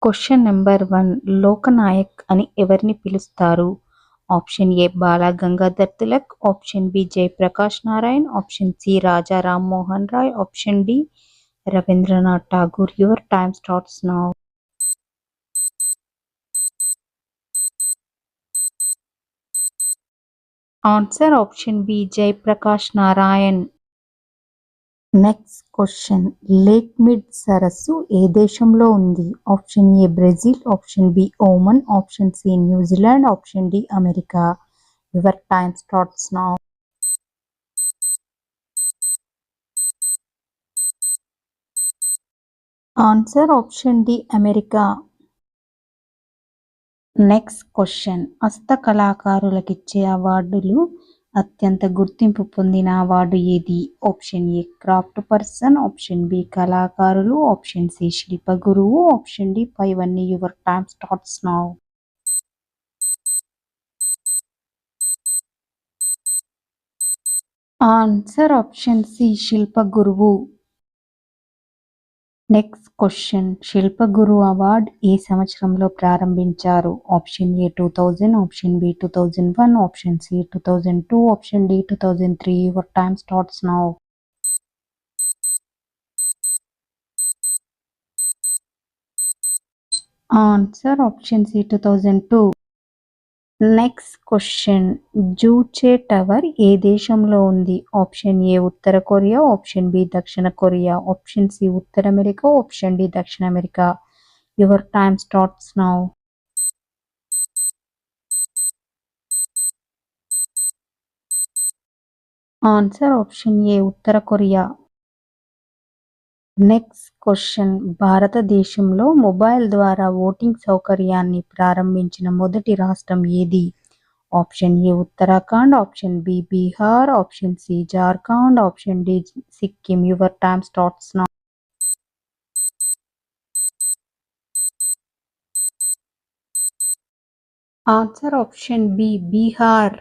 Question number 1 Loknayak అని ఎవరిని పిలుస్తారు? Option A Bal Gangadhar Tilak, option B Jayaprakash Narayan, option C Raja Rammohan Roy, option D Rabindranath Tagore. Your time starts now. Answer option B Jayaprakash Narayan. Next question Lake Mead సరస్సు ఏ దేశంలో ఉంది? Option A Brazil, option B Oman, option C New Zealand, option D America. Your time starts now. Answer option D America. Next question హస్తకళాకారులకిచ్చే అవార్డులు అత్యంత గుర్తింపు పొందిన award ఏది? ఆప్షన్ ఏ క్రాఫ్ట్ పర్సన్, ఆప్షన్ బి కళాకారులు, ఆప్షన్ సి శిల్ప గురువు, ఆప్షన్ డి పైవన్నీ. Your time starts now. Answer option C శిల్ప గురువు. Next question Shilp Guru award ఏ సంవత్సరంలో ప్రారంభించారు? Option A 2000, option B 2001, option C 2002, option D 2003. Your time starts now. Answer option C 2002. Next question Juche tower ఏ దేశంలో ఉంది? Option A ఉత్తర Korea, option B దక్షిణ కొరియా, ఆప్షన్ సి ఉత్తర అమెరికా, ఆప్షన్ డి దక్షిణ America. Your time starts now. Answer option A ఉత్తర Korea. Next question భారతదేశంలో mobile ద్వారా ఓటింగ్ సౌకర్యాన్ని ప్రారంభించిన మొదటి రాష్ట్రం ఏది? Option A Uttarakhand, option B Bihar, option C Jharkhand, option D Sikkim. Your time starts now. Answer option B Bihar.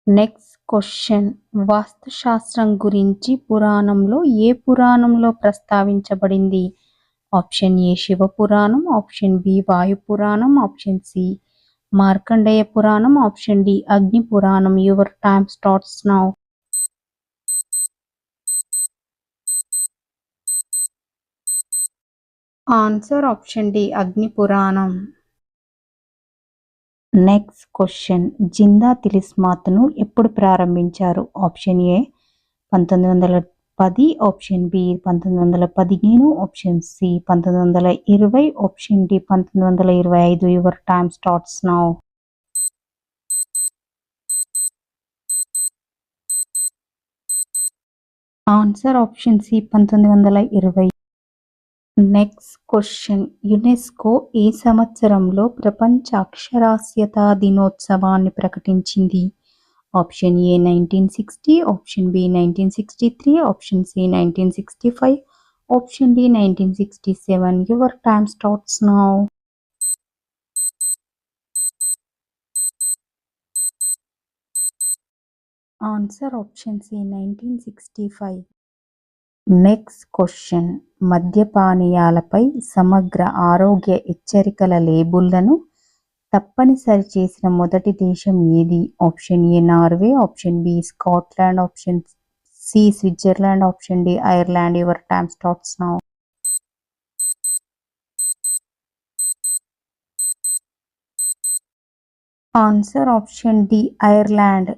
Next question వాస్తుశాస్త్రం గురించి పురాణంలో ఏ పురాణంలో ప్రస్తావించబడింది? Option A Shiva Puranam, option B వాయు పురాణం, option C Markandeya Puranam, option D Agni Puranam. Your time starts now. Answer option D Agni Puranam. Next question Zinda తిలిస్మాత్ను ఎప్పుడు ప్రారంభించారు? Option A 1910, option B 1915, option C 1920, option D 1925. Your time starts now. Answer option C 1920. Next question UNESCO ఏ సంవత్సరంలో ప్రపంచ అక్షరాస్యతా దినోత్సవాన్ని ప్రకటించింది? Option A 1960, option B 1963, option C 1965, option D 1967. Your time starts now. Answer option C 1965. Next question మద్యపానీయాలపై సమగ్ర ఆరోగ్య హెచ్చరికల లేబుళ్లను తప్పనిసరి చేసిన మొదటి దేశం ఏది? Option A Norway, option B Scotland, option C Switzerland, option D Ireland. Your time starts now. Answer option D Ireland.